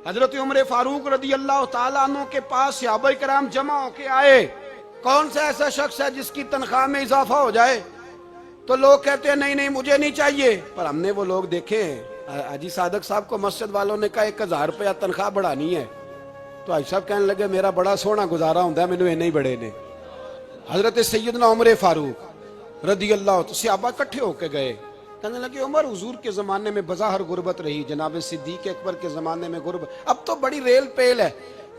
حضرت عمر فاروق رضی اللہ تعالیٰ عنہ کے پاس صحابہ کرام جمع ہو کے آئے. کون سا ایسا شخص ہے جس کی تنخواہ میں اضافہ ہو جائے؟ تو لوگ کہتے ہیں نہیں مجھے نہیں چاہیے. پر ہم نے وہ لوگ دیکھے ہیں. حاجی صادق صاحب کو مسجد والوں نے کہا 1000 روپیہ تنخواہ بڑھانی ہے تو حاجی صاحب کہنے لگے میرا بڑا سونا گزارا ہوتا ہے, مینوں نہیں بڑے نے. حضرت سیدنا عمر فاروق رضی اللہ صحابہ اکٹھے ہو کے گئے. کہنے لگے عمر حضور کے زمانے میں بظاہر غربت رہی, جناب صدیق اکبر کے زمانے میں غربت, اب تو بڑی ریل پیل ہے,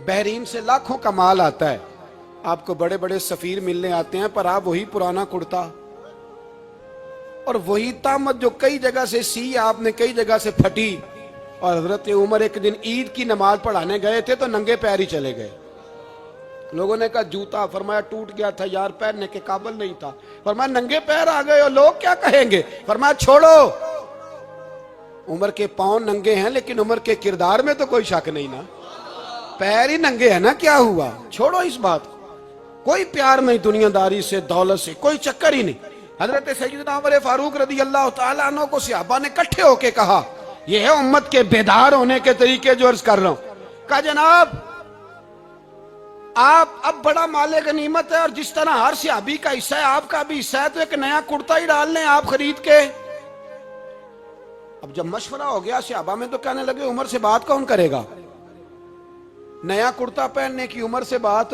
بحرین سے لاکھوں کا مال آتا ہے, آپ کو بڑے بڑے سفیر ملنے آتے ہیں, پر آپ وہی پرانا کرتا اور وہی طامت جو کئی جگہ سے سی آپ نے کئی جگہ سے پھٹی. اور حضرت عمر ایک دن عید کی نماز پڑھانے گئے تھے تو ننگے پیر ہی چلے گئے. لوگوں نے کہا جوتا, فرمایا ٹوٹ گیا تھا یار, پہننے کے قابل نہیں تھا. فرمایا ننگے پیر آ گئے اور لوگ کیا کہیں گے؟ فرمایا چھوڑو, عمر کے پاؤں ننگے ہیں لیکن عمر کے کردار میں تو کوئی شک نہیں نا, پیر ہی ننگے ہیں نا, کیا ہوا؟ چھوڑو اس بات کو, کوئی پیار نہیں دنیا داری سے, دولت سے کوئی چکر ہی نہیں. حضرت سیدنا عمر فاروق رضی اللہ تعالیٰ عنہ کو صحابہ نے اکٹھے ہو کے کہا, یہ ہے امت کے بیدار ہونے کے طریقے جو عرض کر رہا ہوں. کہا جناب آپ اب بڑا مال غنیمت ہے اور جس طرح ہر صحابی کا حصہ ہے آپ کا بھی حصہ ہے, تو ایک نیا کرتا ہی ڈال لیں آپ خرید کے. اب جب مشورہ ہو گیا صحابہ میں تو کہنے لگے عمر سے بات کون کرے گا؟ نیا کرتا پہننے کی عمر سے بات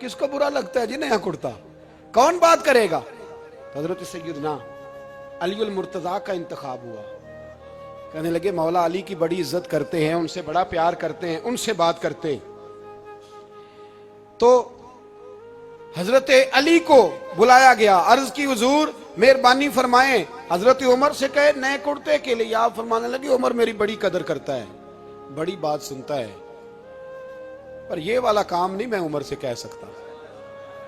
کس کو برا لگتا ہے جی؟ نیا کرتا کون بات کرے گا؟ حضرت سیدنا علی المرتضیٰ کا انتخاب ہوا. کہنے لگے مولا علی کی بڑی عزت کرتے ہیں, ان سے بڑا پیار کرتے ہیں, ان سے بات کرتے ہیں. تو حضرت علی کو بلایا گیا, عرض کی حضور مہربانی فرمائیں. حضرت عمر سے کہے نئے کرتے کے لیے, آپ فرمانے لگے عمر میری بڑی قدر کرتا ہے, بڑی بات سنتا ہے, پر یہ والا کام نہیں میں عمر سے کہہ سکتا,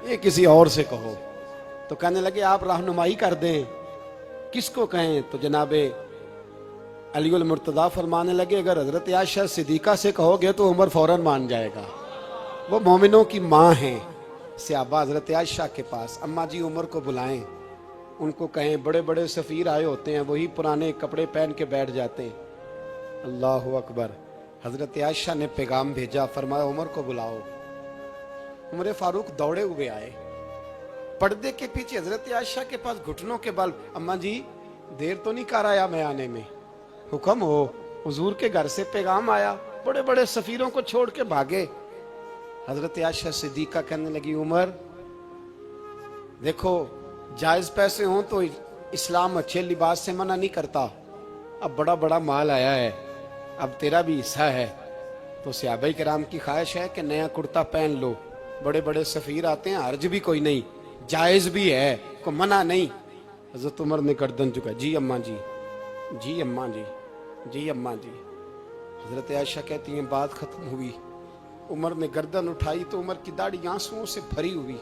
یہ کسی اور سے کہو. تو کہنے لگے آپ رہنمائی کر دیں, کس کو کہیں؟ تو جناب علی المرتضیٰ فرمانے لگے اگر حضرت عائشہ صدیقہ سے کہو گے تو عمر فوراً مان جائے گا, وہ مومنوں کی ماں ہیں. صحابہ حضرت عائشہ کے پاس, اماں جی عمر کو بلائیں, ان کو کہیں بڑے بڑے سفیر آئے ہوتے ہیں, وہی پرانے کپڑے پہن کے بیٹھ جاتے ہیں. اللہ اکبر. حضرت عائشہ نے پیغام بھیجا, فرمایا عمر کو بلاؤ. عمر فاروق دوڑے ہوئے آئے, پردے کے پیچھے حضرت عائشہ کے پاس گھٹنوں کے بل, اماں جی دیر تو نہیں کر آیا میں آنے میں؟ حکم ہو, حضور کے گھر سے پیغام آیا, بڑے بڑے سفیروں کو چھوڑ کے بھاگے. حضرت عائشہ صدیقہ کہنے لگی عمر دیکھو جائز پیسے ہوں تو اسلام اچھے لباس سے منع نہیں کرتا, اب بڑا بڑا مال آیا ہے, اب تیرا بھی حصہ ہے, تو صحابہ کرام کی خواہش ہے کہ نیا کرتا پہن لو, بڑے بڑے سفیر آتے ہیں, حرج بھی کوئی نہیں, جائز بھی ہے, کو منع نہیں. حضرت عمر نے گردن جھکا, جی اماں جی, جی اماں جی, جی اماں جی. حضرت عائشہ کہتی ہیں بات ختم ہوئی, عمر نے گردن اٹھائی تو عمر کی داڑھی آنسوؤں سے بھری ہوئی.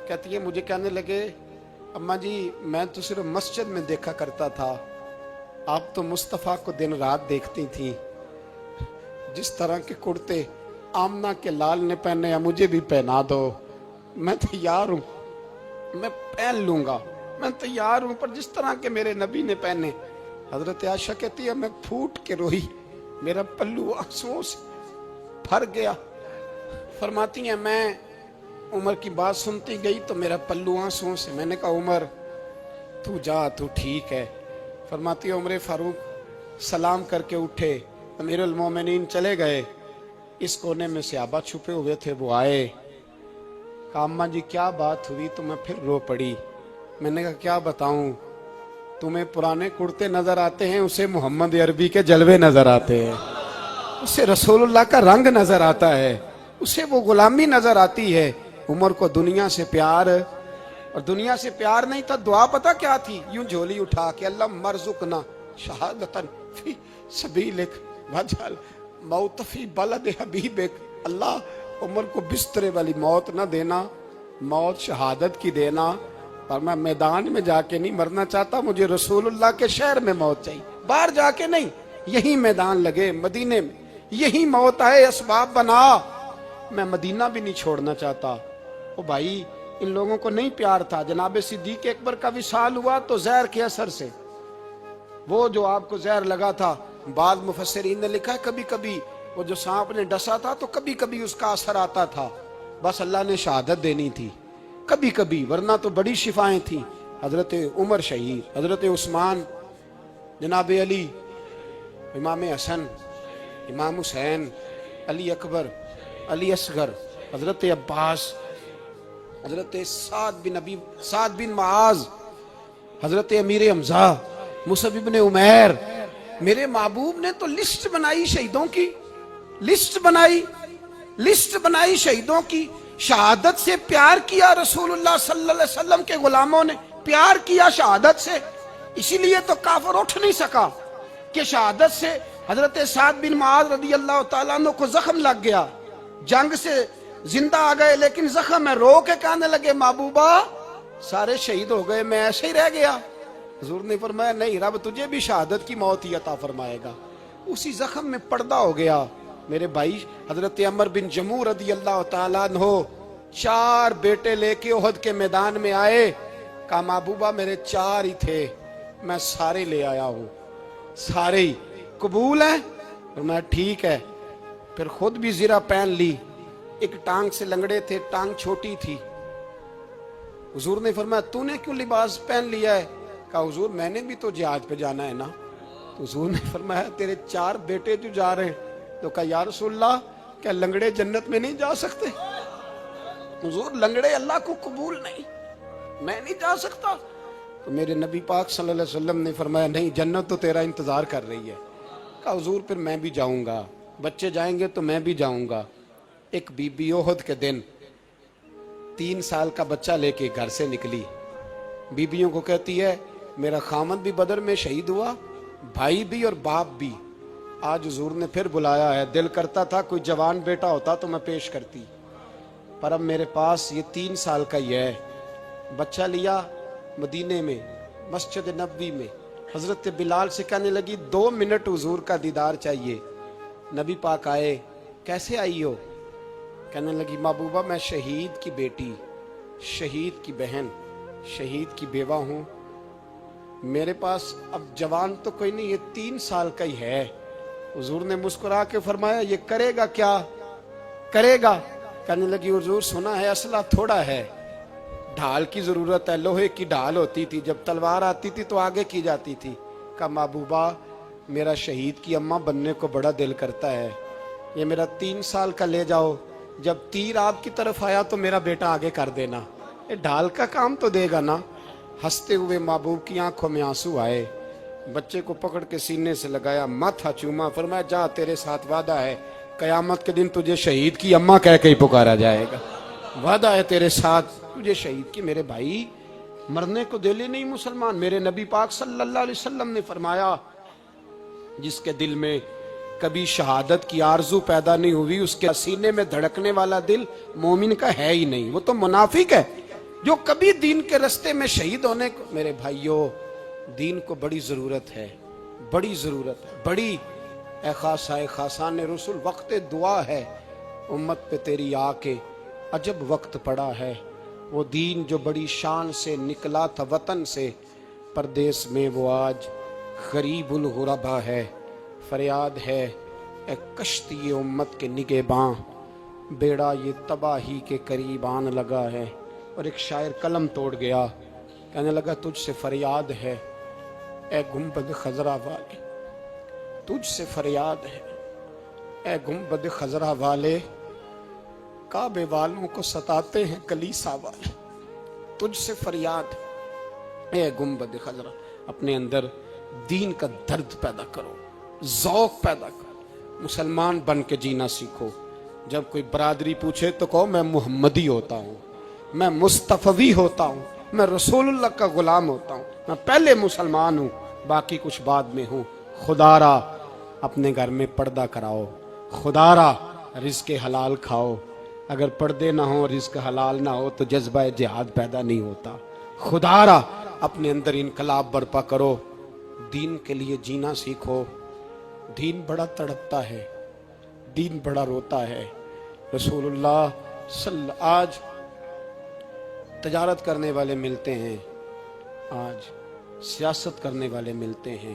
کہتی ہے مجھے کہنے لگے اماں جی میں تو صرف مسجد میں دیکھا کرتا تھا, آپ تو مصطفیٰ کو دن رات دیکھتی تھیں, جس طرح کے کرتے آمنہ کے لال نے پہنے ہیں مجھے بھی پہنا دو, میں تیار ہوں, میں پہن لوں گا, میں تیار ہوں, پر جس طرح کے میرے نبی نے پہنے. حضرت عائشہ کہتی ہے میں پھوٹ کے روئی, میرا پلو آنسوؤں سے بھر گیا. فرماتی ہیں میں عمر کی بات سنتی گئی تو میرا پلو آنسوؤں سے, میں نے کہا عمر تو جا, تو ٹھیک ہے. فرماتی ہے عمر فاروق سلام کر کے اٹھے, امیر المومنین چلے گئے. اس کونے میں صحابہ چھپے ہوئے تھے, وہ آئے, کہا اماں جی کیا بات ہوئی؟ تو میں پھر رو پڑی. میں نے کہا کیا بتاؤں, تمہیں پرانے کرتے نظر آتے ہیں, اسے محمد عربی کے جلوے نظر آتے ہیں, اسے رسول اللہ کا رنگ نظر آتا ہے, اسے وہ غلامی نظر آتی ہے. عمر کو دنیا سے پیار, اور دنیا سے پیار نہیں تھا, دعا پتہ کیا تھی؟ یوں جھولی اٹھا کے اللہ مرزقنا شہادتن فی سبیلک وجعل موت فی بلد حبیبک. اللہ عمر کو بسترے والی موت نہ دینا, موت شہادت کی دینا, پر میں میدان میں جا کے نہیں مرنا چاہتا, مجھے رسول اللہ کے شہر میں موت چاہیے, باہر جا کے نہیں, یہی میدان لگے مدینے میں, یہی موت آئے, اسباب بنا, میں مدینہ بھی نہیں چھوڑنا چاہتا. او بھائی ان لوگوں کو نہیں پیار تھا. جناب صدیق اکبر کا وصال ہوا تو زہر کے اثر سے, وہ جو آپ کو زہر لگا تھا بعض مفسرین نے لکھا ہے کبھی کبھی وہ جو سانپ نے ڈسا تھا تو کبھی کبھی اس کا اثر آتا تھا، بس اللہ نے شہادت دینی تھی کبھی کبھی، ورنہ تو بڑی شفائیں تھیں۔ حضرت عمر شہید، حضرت عثمان، جناب علی، امام حسن، امام حسین، علی اکبر، علی اصغر، حضرت عباس، حضرت سعد بن معاذ، حضرت امیر حمزہ، مصعب بن عمیر۔ میرے محبوب نے تو لسٹ بنائی شہیدوں کی، لسٹ بنائی شہیدوں کی۔ شہادت سے پیار کیا رسول اللہ صلی اللہ علیہ وسلم کے غلاموں نے، پیار کیا شہادت سے، اسی لیے تو کافر اٹھ نہیں سکا کہ شہادت سے حضرت سعد بن معاذ رضی اللہ تعالیٰ عنہ کو زخم لگ گیا، جنگ سے زندہ آ گئے لیکن زخم ہے، رو کے کہنے لگے محبوبہ سارے شہید ہو گئے، میں ایسے ہی رہ گیا۔ حضور نے فرمایا نہیں، رب تجھے بھی شہادت کی موت ہی عطا فرمائے گا۔ اسی زخم میں پردہ ہو گیا۔ میرے بھائی حضرت عمر بن جموح رضی اللہ تعالیٰ عنہ 4 بیٹے لے کے احد کے میدان میں آئے، کہا محبوبہ میرے 4 ہی تھے، میں سارے لے آیا ہوں، سارے ہی قبول ہیں؟ فرمایا ٹھیک ہے۔ پھر خود بھی زرہ پہن لی، ایک ٹانگ سے لنگڑے تھے، ٹانگ چھوٹی تھی۔ حضور نے فرمایا تو نے کیوں لباس پہن لیا ہے؟ کہا حضور میں نے بھی تو جہاد پہ جانا ہے نا۔ تو حضور نے فرمایا تیرے 4 بیٹے جو جا رہے ہیں، تو کہا یا رسول اللہ کیا لنگڑے جنت میں نہیں جا سکتے؟ حضور لنگڑے اللہ کو قبول نہیں، میں نہیں جا سکتا۔ تو میرے نبی پاک صلی اللہ علیہ وسلم نے فرمایا نہیں، جنت تو تیرا انتظار کر رہی ہے۔ کہا حضور پھر میں بھی جاؤں گا، بچے جائیں گے تو میں بھی جاؤں گا۔ ایک بی بی احد کے دن 3 سال کا بچہ لے کے گھر سے نکلی، بیبیوں کو کہتی ہے میرا خامد بھی بدر میں شہید ہوا، بھائی بھی اور باپ بھی، آج حضور نے پھر بلایا ہے، دل کرتا تھا کوئی جوان بیٹا ہوتا تو میں پیش کرتی، پر اب میرے پاس یہ 3 سال کا ہی ہے۔ بچہ لیا مدینے میں مسجد نبوی میں، حضرت بلال سے کہنے لگی 2 منٹ حضور کا دیدار چاہیے۔ نبی پاک آئے، کیسے آئی ہو؟ کہنے لگی محبوبہ میں شہید کی بیٹی، شہید کی بہن، شہید کی بیوہ ہوں، میرے پاس اب جوان تو کوئی نہیں، یہ 3 سال کا ہی ہے۔ حضور نے مسکرا کے فرمایا یہ کرے گا کیا کرے گا؟ کہنے لگی حضور سنا ہے اسلحہ تھوڑا ہے، ڈھال کی ضرورت ہے، لوہے کی ڈھال ہوتی تھی، جب تلوار آتی تھی تو آگے کی جاتی تھی۔ کہا محبوبہ میرا شہید کی اماں بننے کو بڑا دل کرتا ہے، یہ میرا 3 سال کا لے جاؤ، جب تیر آپ کی طرف آیا تو میرا بیٹا آگے کر دینا، یہ ڈھال کا کام تو دے گا نا۔ ہنستے ہوئے محبوب کی آنکھوں میں آنسو آئے، بچے کو پکڑ کے سینے سے لگایا، ماتھا چوما، فرمایا جا تیرے ساتھ وعدہ ہے قیامت کے دن تجھے شہید کی اماں کہہ کے ہی پکارا جائے گا، وعدہ ہے تیرے ساتھ تجھے شہید کی۔ میرے بھائی مرنے کو دل ہی نہیں مسلمان۔ میرے نبی پاک صلی اللہ علیہ وسلم نے فرمایا جس کے دل میں کبھی شہادت کی آرزو پیدا نہیں ہوئی، اس کے سینے میں دھڑکنے والا دل مومن کا ہے ہی نہیں، وہ تو منافق ہے۔ جو کبھی دین کے رستے میں شہید ہونے کو، میرے بھائیوں دین کو بڑی ضرورت ہے، بڑی ضرورت ہے، بڑی۔ اے خاصائے خاصان رسول وقت دعا ہے، امت پہ تیری آ کے عجب وقت پڑا ہے۔ وہ دین جو بڑی شان سے نکلا تھا وطن سے، پردیس میں وہ آج غریب الغربا ہے۔ فریاد ہے اے کشتی امت کے نگہباں، بیڑا یہ تباہی کے قریب آن لگا ہے۔ اور ایک شاعر قلم توڑ گیا، کہنے لگا تجھ سے فریاد ہے اے گنبد خضرا والے، تجھ سے فریاد ہے اے گنبد خضرا والے، کعبے والوں کو ستاتے ہیں کلیسا والے، تجھ سے فریاد ہے اے گنبد خضرا۔ اپنے اندر دین کا درد پیدا کرو، ذوق پیدا کرو، مسلمان بن کے جینا سیکھو۔ جب کوئی برادری پوچھے تو کہو میں محمدی ہوتا ہوں، میں مصطفی ہوتا ہوں، میں رسول اللہ کا غلام ہوتا ہوں، میں پہلے مسلمان ہوں باقی کچھ بعد میں ہوں۔ خدا را اپنے گھر میں پردہ کراؤ، خدا را رزق حلال کھاؤ، اگر پردے نہ ہوں رزق حلال نہ ہو تو جذبہ جہاد پیدا نہیں ہوتا۔ خدا را اپنے اندر انقلاب برپا کرو، دین کے لیے جینا سیکھو۔ دین بڑا تڑپتا ہے، دین بڑا روتا ہے۔ رسول اللہ آج تجارت کرنے والے ملتے ہیں، آج سیاست کرنے والے ملتے ہیں،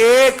1।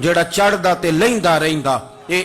ਜਿਹੜਾ ਚੜਦਾ ਤੇ ਲੈਂਦਾ ਰਹਿੰਦਾ ਇਹ